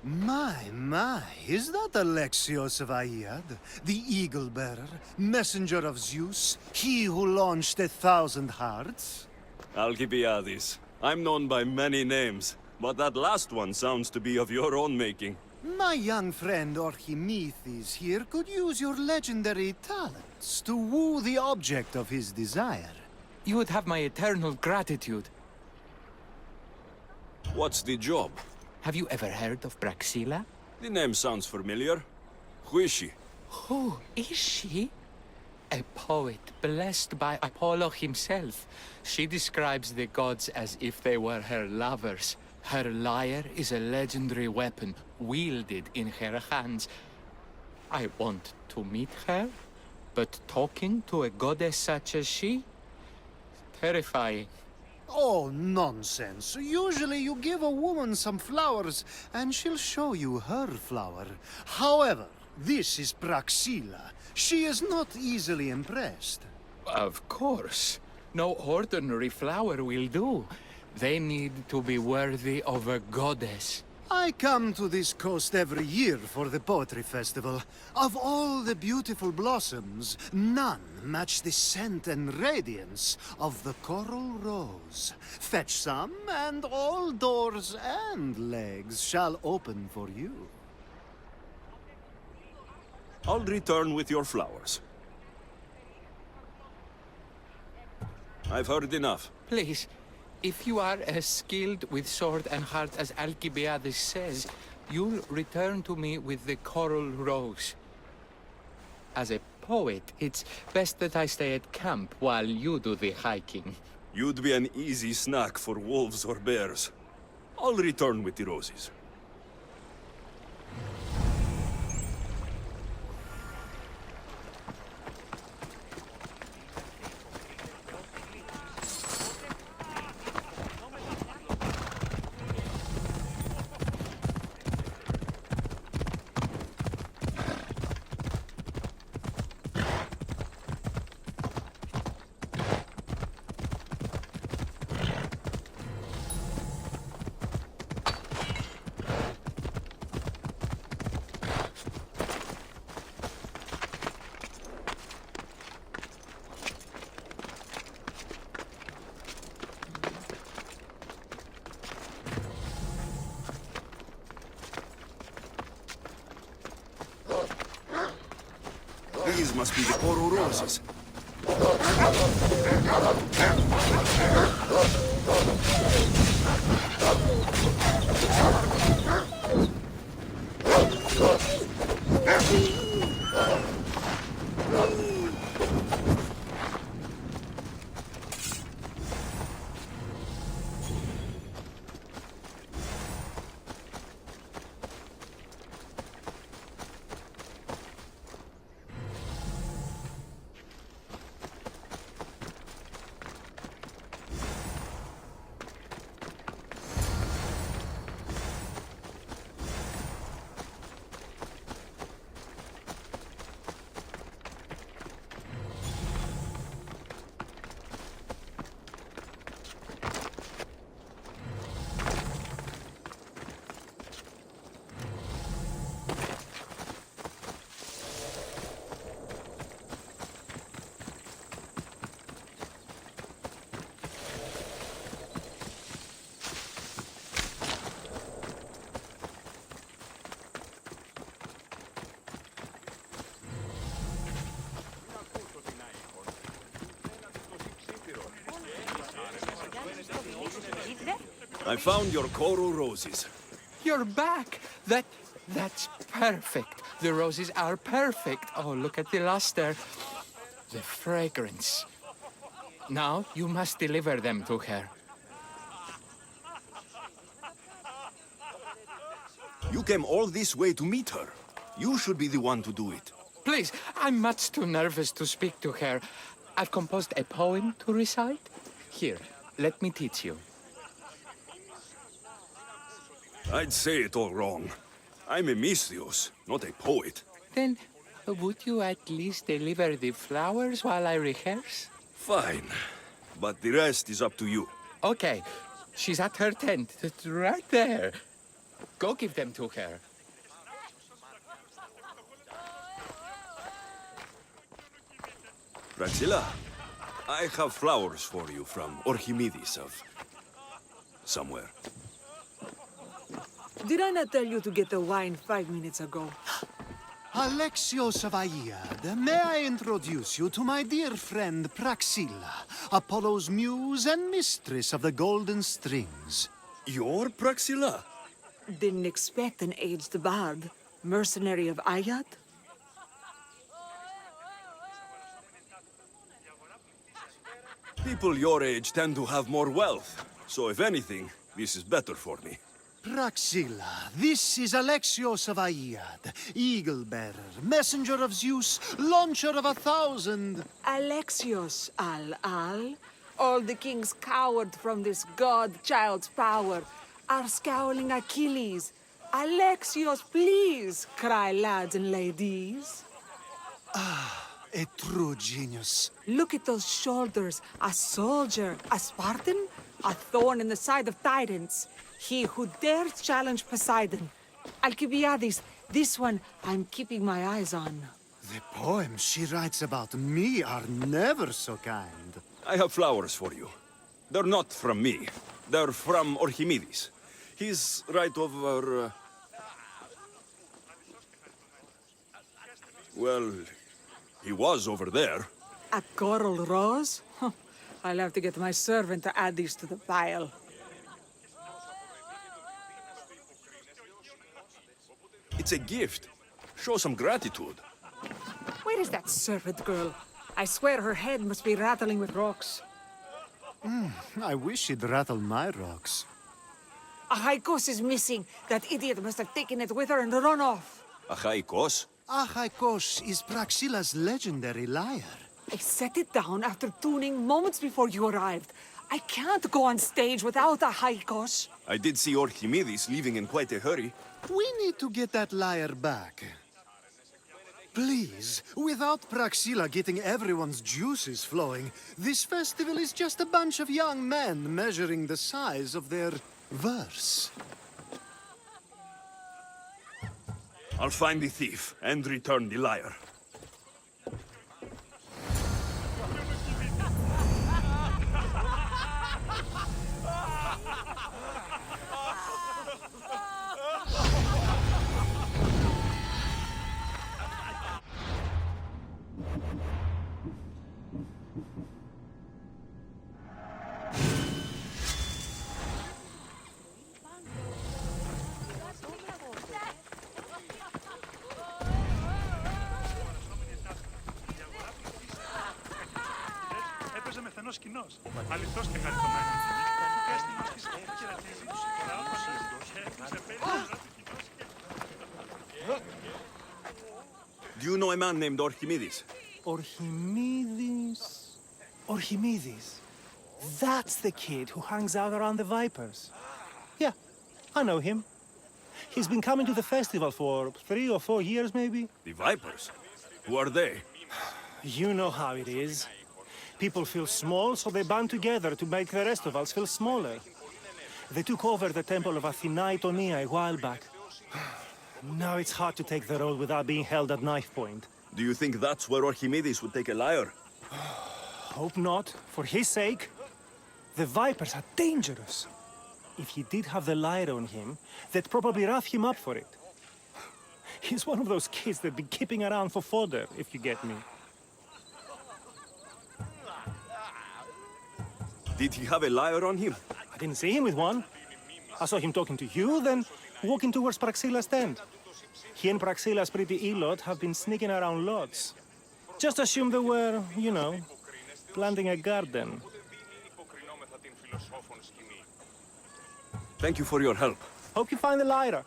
My, is that Alexios of Aiad, the Eagle-Bearer, messenger of Zeus, he who launched 1,000 hearts? Alcibiades. I'm known by many names, but that last one sounds to be of your own making. My young friend Archimedes here could use your legendary talents to woo the object of his desire. You would have my eternal gratitude. What's the job? Have you ever heard of Praxilla? The name sounds familiar. Who is she? Who is she? A poet blessed by Apollo himself. She describes the gods as if they were her lovers. Her lyre is a legendary weapon, wielded in her hands. I want to meet her, but talking to a goddess such as she? Terrifying. Oh, nonsense. Usually you give a woman some flowers, and she'll show you her flower. However, this is Praxilla. She is not easily impressed. Of course. No ordinary flower will do. They need to be worthy of a goddess. I come to this coast every year for the Poetry Festival. Of all the beautiful blossoms, none match the scent and radiance of the coral rose. Fetch some, and all doors and legs shall open for you. I'll return with your flowers. I've heard enough. Please, if you are as skilled with sword and heart as Alcibiades says, you'll return to me with the coral rose. As a poet, it's best that I stay at camp while you do the hiking. You'd be an easy snack for wolves or bears. I'll return with the roses. These must be the coral roses. I found your coral roses. You're back! That's perfect. The roses are perfect. Oh, look at the luster. The fragrance. Now you must deliver them to her. You came all this way to meet her. You should be the one to do it. Please, I'm much too nervous to speak to her. I've composed a poem to recite. Here, let me teach you. I'd say it all wrong. I'm a mystios, not a poet. Then, would you at least deliver the flowers while I rehearse? Fine. But the rest is up to you. Okay. She's at her tent. It's right there. Go give them to her. Praxilla, I have flowers for you from Archimedes of somewhere. Did I not tell you to get the wine 5 minutes ago? Alexios of Aiad, may I introduce you to my dear friend Praxilla, Apollo's muse and mistress of the golden strings. You're Praxilla? Didn't expect an aged bard. Mercenary of Ayat? People your age tend to have more wealth, so if anything, this is better for me. Praxilla, this is Alexios of Aiad, eagle-bearer, messenger of Zeus, launcher of 1,000... Alexios, Al. All the kings cowered from this god-child's power. Are scowling Achilles. Alexios, please, cry lads and ladies. A true genius. Look at those shoulders. A soldier, a Spartan, a thorn in the side of tyrants. He who dares challenge Poseidon. Alcibiades, this one I'm keeping my eyes on. The poems she writes about me are never so kind. I have flowers for you. They're not from me. They're from Archimedes. He's right over... Well, he was over there. A coral rose? Huh. I'll have to get my servant to add these to the pile. It's a gift. Show some gratitude. Where is that servant girl? I swear her head must be rattling with rocks. I wish she'd rattle my rocks. Achaikos is missing. That idiot must have taken it with her and run off. Achaikos? Achaikos is Praxilla's legendary lyre. I set it down after tuning moments before you arrived. I can't go on stage without Achaikos. I did see Archimedes leaving in quite a hurry. We need to get that lyre back. Please, without Praxilla getting everyone's juices flowing, this festival is just a bunch of young men measuring the size of their verse. I'll find the thief and return the lyre. σκηνός. Αληθώς και χαριτωμένος. Και αστυνός και χαιρετίζει τους υπολαούς σε περίπτωση Do you know a man named Archimedes? Archimedes. That's the kid who hangs out around the Vipers. Yeah, I know him. He's been coming to the festival for 3 or 4 years, maybe. The Vipers? Who are they? You know how it is. People feel small, so they band together to make the rest of us feel smaller. They took over the temple of Athena Itonia a while back. Now it's hard to take the role without being held at knife point. Do you think that's where Archimedes would take a lyre? Hope not. For his sake. The Vipers are dangerous. If he did have the lyre on him, they'd probably rough him up for it. He's one of those kids that'd be keeping around for fodder, if you get me. Did he have a lyre on him? I didn't see him with one. I saw him talking to you, then walking towards Praxilla's tent. He and Praxilla's pretty Elot have been sneaking around lots. Just assume they were, you know, planting a garden. Thank you for your help. Hope you find the lyre.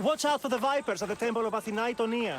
Watch out for the Vipers at the temple of Athena Itonia.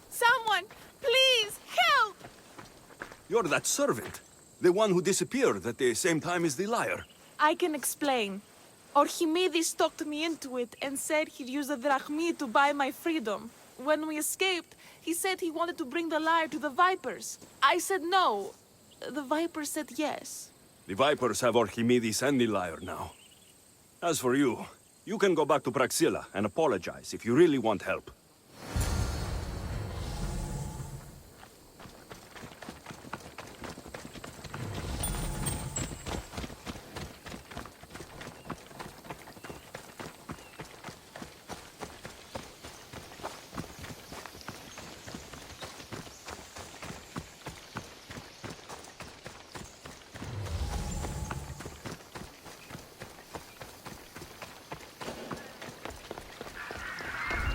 Someone, please, help! You're that servant. The one who disappeared at the same time as the liar. I can explain. Archimedes talked me into it and said he'd use the drachmi to buy my freedom. When we escaped, he said he wanted to bring the lyre to the Vipers. I said no. The Vipers said yes. The Vipers have Archimedes and the liar now. As for you, you can go back to Praxilla and apologize if you really want help.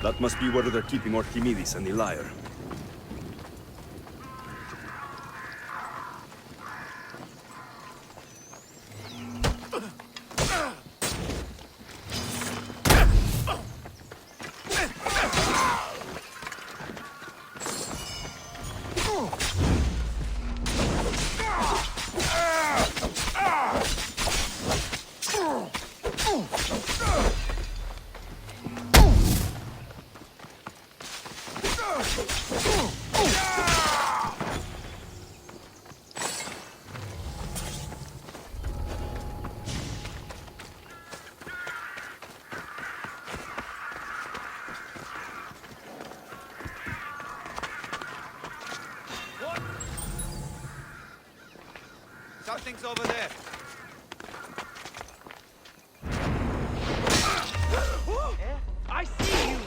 That must be where they're keeping Archimedes and the liar. Something's over there. I see you.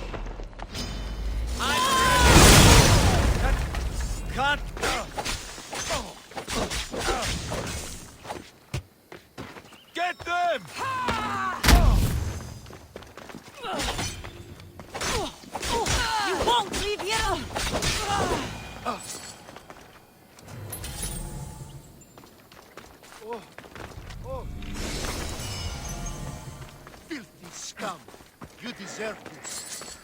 Can't. Get them! You won't leave here! Filthy scum! You deserve this.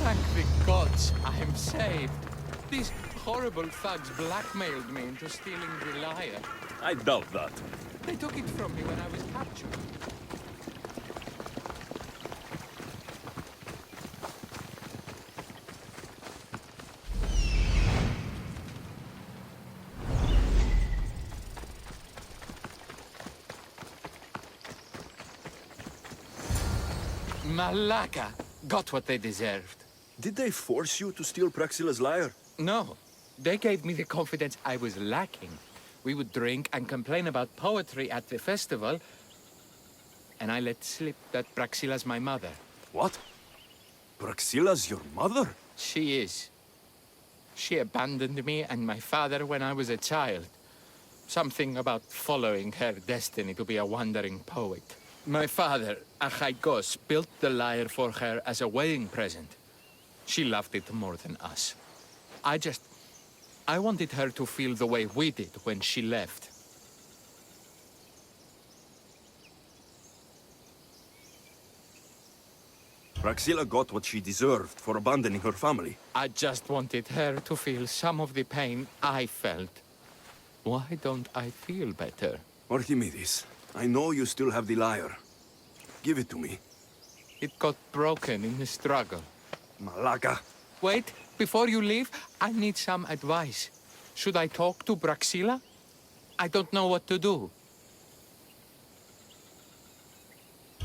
Thank the gods, I am saved. These horrible thugs blackmailed me into stealing the lyre. I doubt that. They took it from me when I was captured. Malaka got what they deserved. Did they force you to steal Praxilla's lyre? No, they gave me the confidence I was lacking. We would drink and complain about poetry at the festival, and I let slip that Praxilla's my mother. What? Praxilla's your mother? She is. She abandoned me and my father when I was a child. Something about following her destiny to be a wandering poet. My father, Achaikos, built the lyre for her as a wedding present. She loved it more than us. I wanted her to feel the way we did when she left. Praxilla got what she deserved for abandoning her family. I just wanted her to feel some of the pain I felt. Why don't I feel better? Archimedes, I know you still have the lyre. Give it to me. It got broken in the struggle. Malaka. Wait, before you leave, I need some advice. Should I talk to Praxilla? I don't know what to do.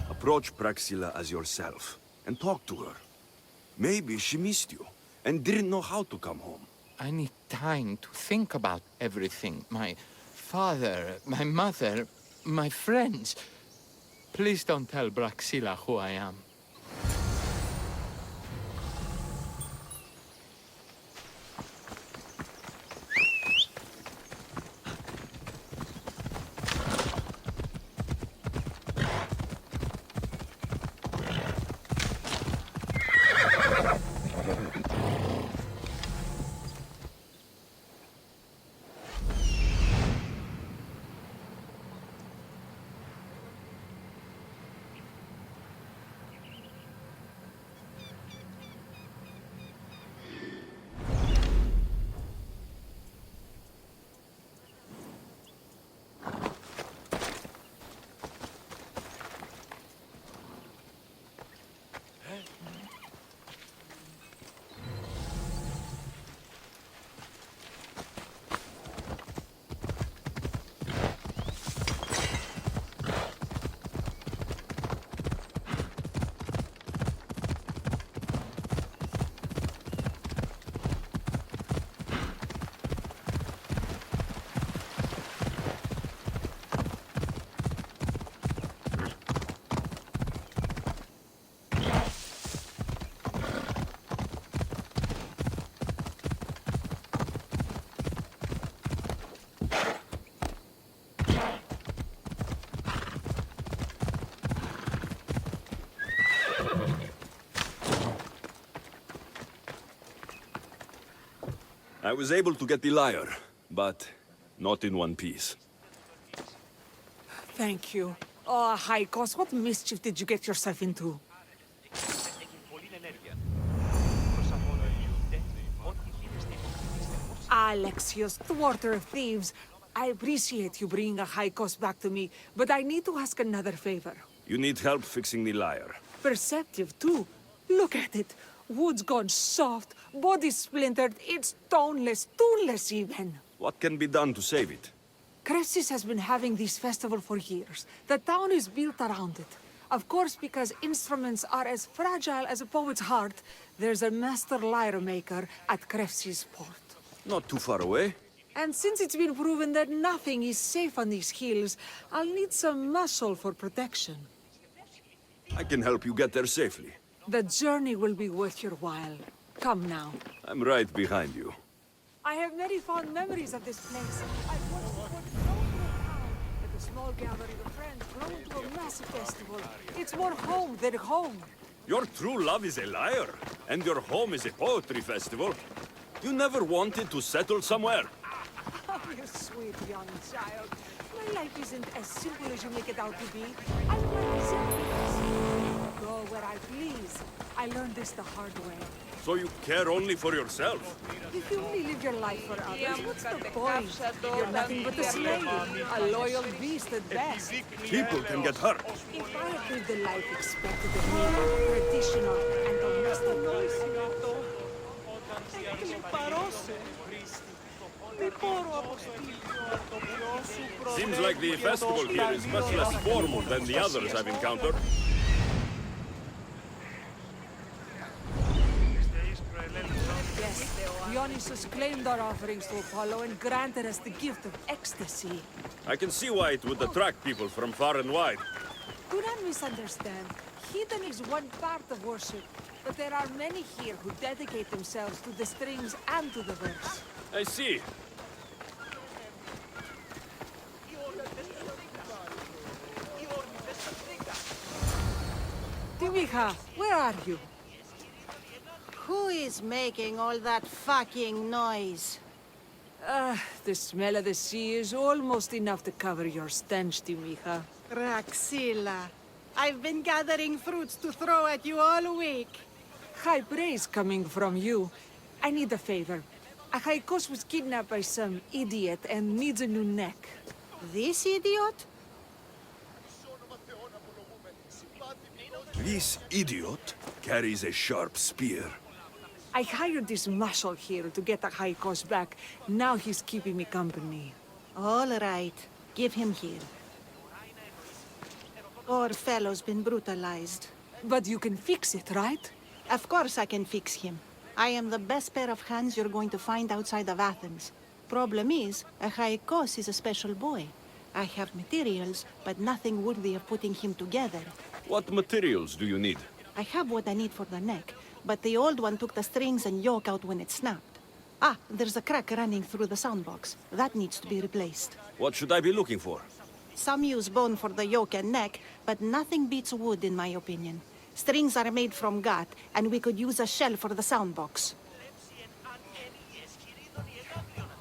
Approach Praxilla as yourself and talk to her. Maybe she missed you and didn't know how to come home. I need time to think about everything. My father, my mother, my friends. Please don't tell Praxilla who I am. I was able to get the lyre, but not in one piece. Thank you. Oh, Haikos, what mischief did you get yourself into? Alexios, thwarter of thieves. I appreciate you bringing a Haikos back to me, but I need to ask another favor. You need help fixing the lyre. Perceptive, too. Look at it. Wood's gone soft, body splintered, it's toneless, tooless even. What can be done to save it? Cressis has been having this festival for years. The town is built around it. Of course, because instruments are as fragile as a poet's heart, there's a master lyre maker at Cressis port. Not too far away. And since it's been proven that nothing is safe on these hills, I'll need some muscle for protection. I can help you get there safely. The journey will be worth your while. Come now. I'm right behind you. I have many fond memories of this place. I've watched the boat flow through town, at a small gathering of friends grown to a massive festival. It's more home than home. Your true love is a lyre, and your home is a poetry festival. You never wanted to settle somewhere. Oh, you sweet young child. My life isn't as simple as you make it out to be. I'm like Zephyrs. Go where I please. I learned this the hard way. So you care only for yourself? If you only live your life for others, what's the point? You're nothing but a slave, a loyal beast at best. People can get hurt. If I had lived the life expected of me, traditional and domestic, Seems like the festival here is much less formal than the others I've encountered. yes, Dionysus claimed our offerings to Apollo and granted us the gift of ecstasy. I can see why it would attract people from far and wide. Do not misunderstand. Heathen is one part of worship, but there are many here who dedicate themselves to the strings and to the verse. I see. Timiha, where are you? Who is making all that fucking noise? The smell of the sea is almost enough to cover your stench, Timiha. Praxilla, I've been gathering fruits to throw at you all week. High praise coming from you. I need a favor. Achaikos was kidnapped by some idiot and needs a new neck. This idiot? This idiot carries a sharp spear. I hired this muscle here to get Achaikos back. Now he's keeping me company. All right, give him here. Poor fellow's been brutalized. But you can fix it, right? Of course I can fix him. I am the best pair of hands you're going to find outside of Athens. Problem is, Achaikos is a special boy. I have materials, but nothing worthy of putting him together. What materials do you need? I have what I need for the neck, but the old one took the strings and yoke out when it snapped. Ah, there's a crack running through the soundbox. That needs to be replaced. What should I be looking for? Some use bone for the yoke and neck, but nothing beats wood in my opinion. Strings are made from gut, and we could use a shell for the soundbox.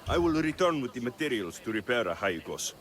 I will return with the materials to repair Achaikos.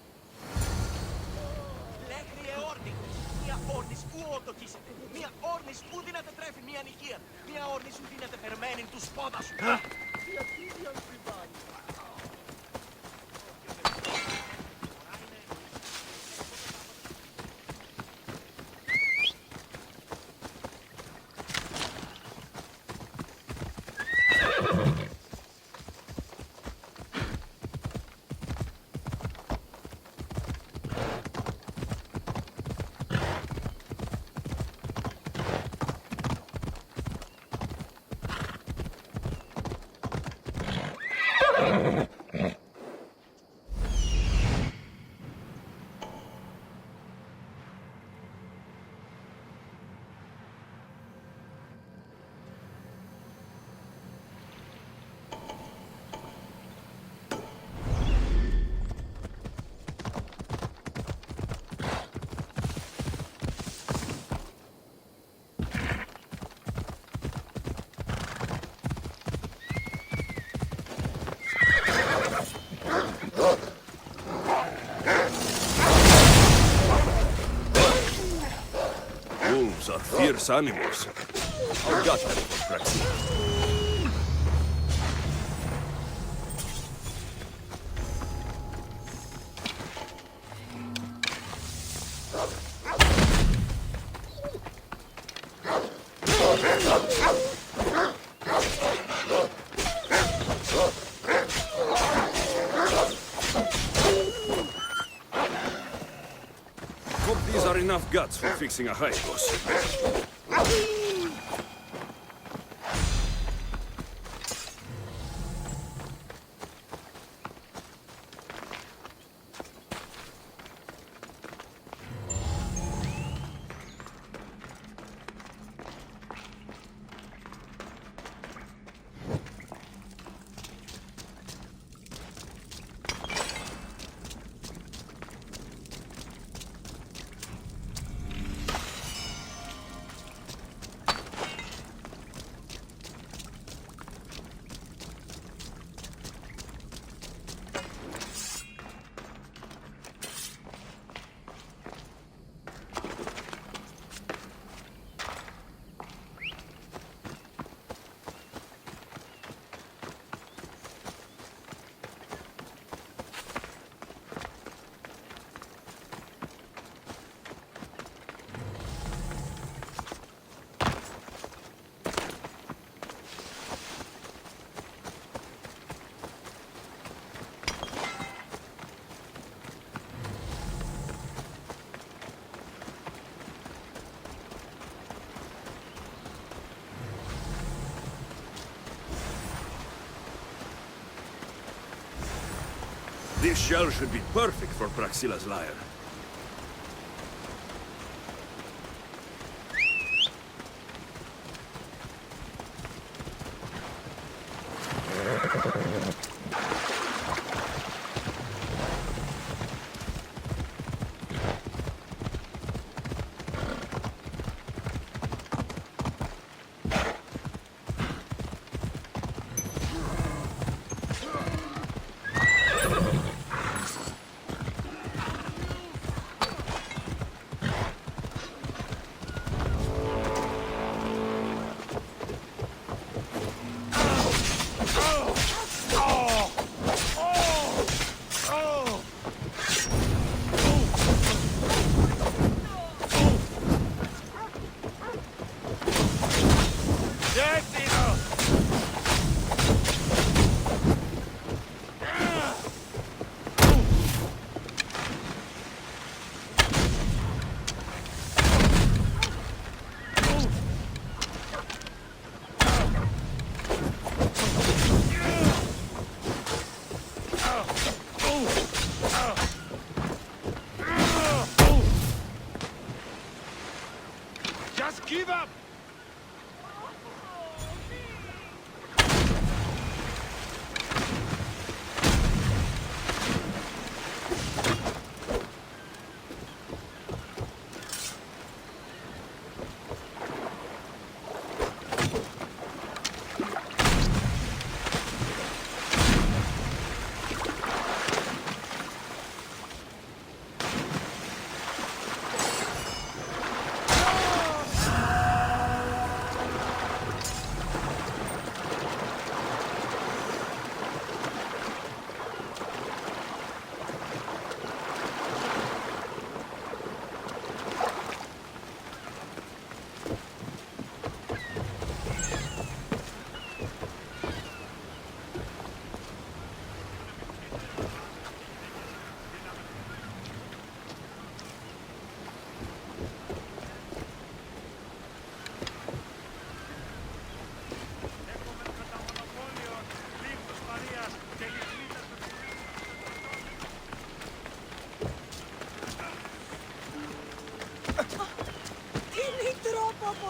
fierce animals. I got them for Praxilla. Hope these are enough guts for fixing a high boss. This shell should be perfect for Praxilla's lyre. Just give up! Είναι τρόπο από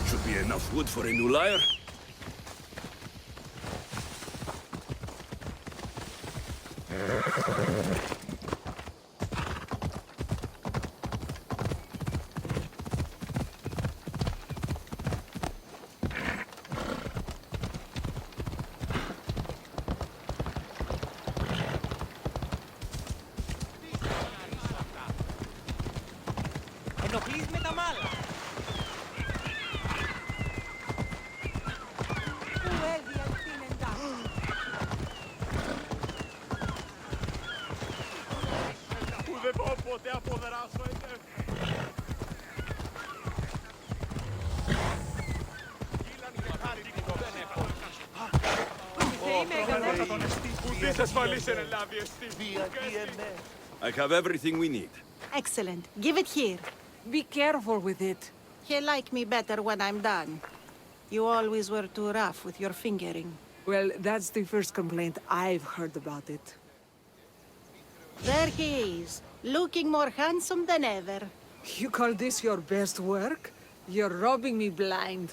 That should be enough wood for a new lyre. Ενοχλείς με τα μάλα. Που δεν μπορώ ποτέ αποδράσω, Ουδής ασφαλής εν ελάβει εστί. I have everything we need. Excellent. Give it here. Be careful with it. He'll like me better when I'm done. You always were too rough with your fingering. Well, that's the first complaint I've heard about it. There he is, looking more handsome than ever. You call this your best work? You're robbing me blind.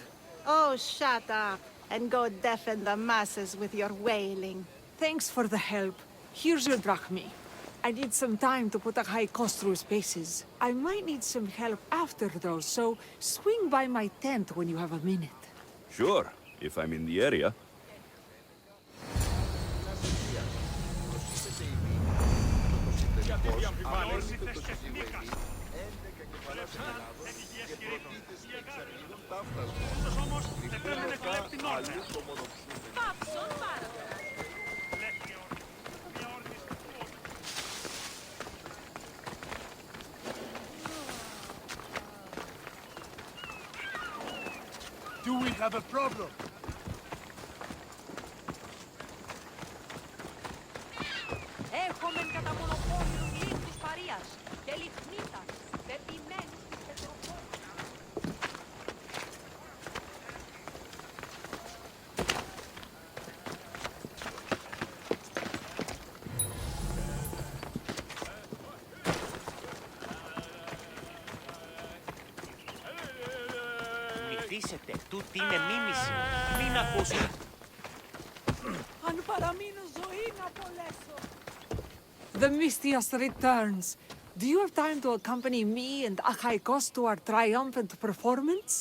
Oh, shut up and go deafen the masses with your wailing. Thanks for the help. Here's your drachmi. I need some time to put a high cost through spaces. I might need some help after though, so swing by my tent when you have a minute. Sure, if I'm in the area. Γιατί διαμφιβάλλεις ήθες και νίκας. Βλέψαν εν υγιές κηρύττων. Οι αγάπη. Ούτως όμως δεν παίρνουνε κλέπτην όρδια. Πάψον πάρα. Λέχει όρδια. Μια όρδια στο φως. Do we have a problem? Έχομεν κατά μονοπόλιο γλύν της Παρίας και λιχνίτας, πεπημένους της Πετροπόλης. Μυθίσετε, τούτη είναι μίμηση. Μην ακούσετε. Αν παραμείνω ζωή να απολέσω. The Mystios returns. Do you have time to accompany me and Achaikos to our triumphant performance?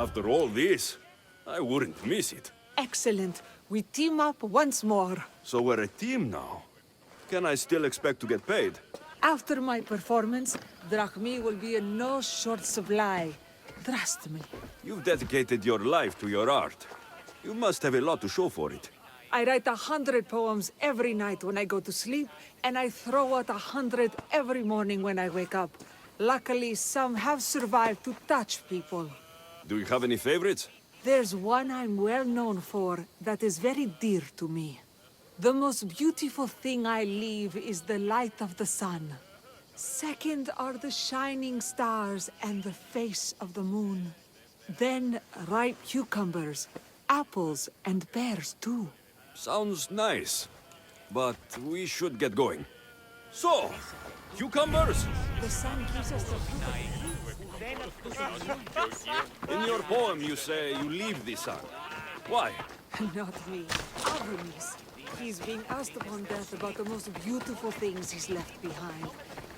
After all this, I wouldn't miss it. Excellent. We team up once more. So we're a team now. Can I still expect to get paid? After my performance, drachmi will be in no short supply. Trust me. You've dedicated your life to your art. You must have a lot to show for it. I write 100 poems every night when I go to sleep, and I throw out 100 every morning when I wake up. Luckily, some have survived to touch people. Do you have any favorites? There's one I'm well known for that is very dear to me. The most beautiful thing I leave is the light of the sun. Second are the shining stars and the face of the moon. Then ripe cucumbers, apples, and pears too. Sounds nice, but we should get going. So, cucumbers! The sun gives us the fruit of In your poem you say you leave the sun. Why? Not me. Adonis. He's being asked upon death about the most beautiful things he's left behind.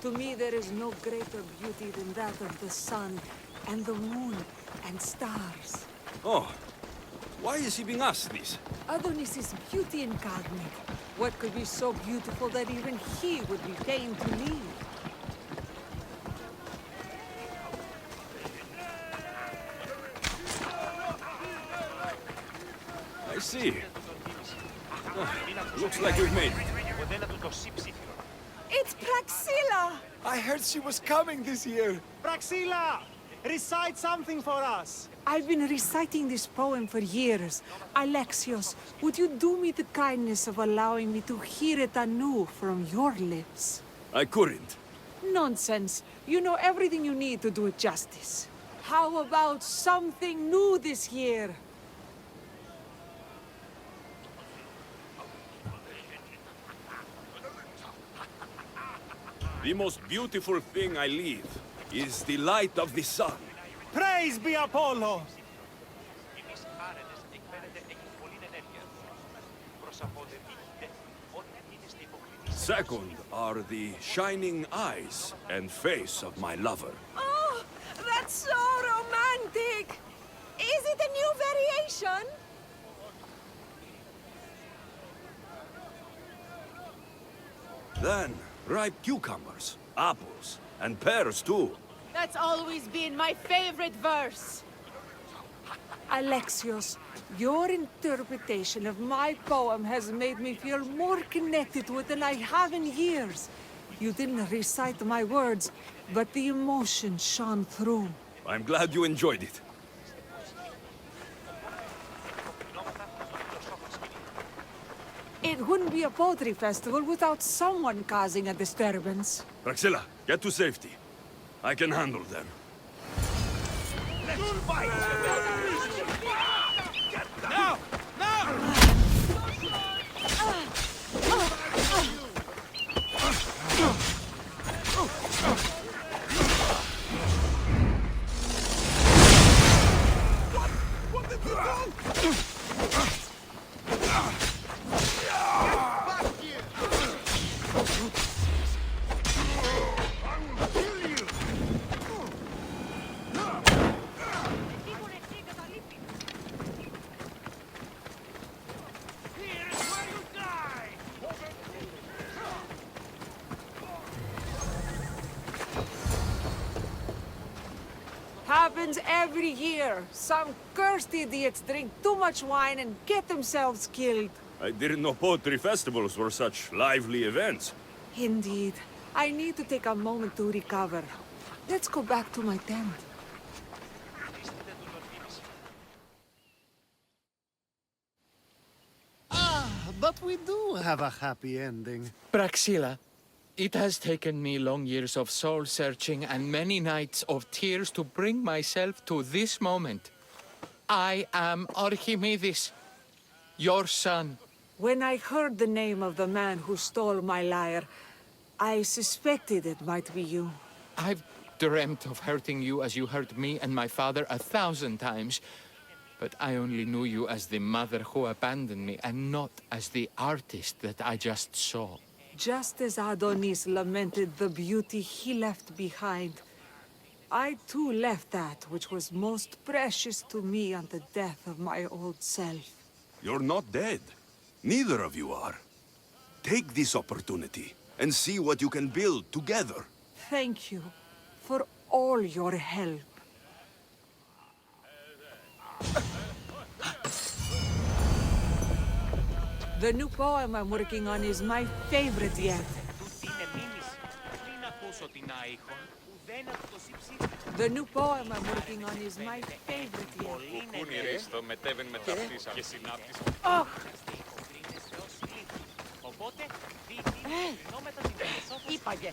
To me, there is no greater beauty than that of the sun, and the moon, and stars. Oh, why is he being asked this? Adonis is beauty incarnate. What could be so beautiful that even he would be fain to leave? I see. Looks like we've made it. It's Praxilla! I heard she was coming this year. Praxilla! Recite something for us. I've been reciting this poem for years. Alexios, would you do me the kindness of allowing me to hear it anew from your lips? I couldn't. Nonsense. You know everything you need to do it justice. How about something new this year? The most beautiful thing I leave is the light of the sun. Praise be Apollo! Second are the shining eyes and face of my lover. Oh, that's so romantic! Is it a new variation? Then, ripe cucumbers, apples, and pears too. That's always been my favorite verse. Alexios, your interpretation of my poem has made me feel more connected to it than I have in years. You didn't recite my words, but the emotion shone through. I'm glad you enjoyed it. It wouldn't be a poetry festival without someone causing a disturbance. Praxilla, get to safety. I can handle them. Now! Now! What did you do? Back here! I will kill you! Here is where you die! Happens every year. Some cursed idiots drink too much wine and get themselves killed. I didn't know poetry festivals were such lively events. Indeed. I need to take a moment to recover. Let's go back to my tent. But we do have a happy ending. Praxilla, it has taken me long years of soul-searching and many nights of tears to bring myself to this moment. I am Archimedes, your son. When I heard the name of the man who stole my lyre, I suspected it might be you. I've dreamt of hurting you as you hurt me and my father 1,000 times. But I only knew you as the mother who abandoned me and not as the artist that I just saw. Just as Adonis lamented the beauty he left behind, I too left that which was most precious to me on the death of my old self. You're not dead. Neither of you are. Take this opportunity and see what you can build together. Thank you for all your help. The new poem I'm working on is my favorite yet. The new poem I'm working on is my favorite yet. Oh! Είπαγε.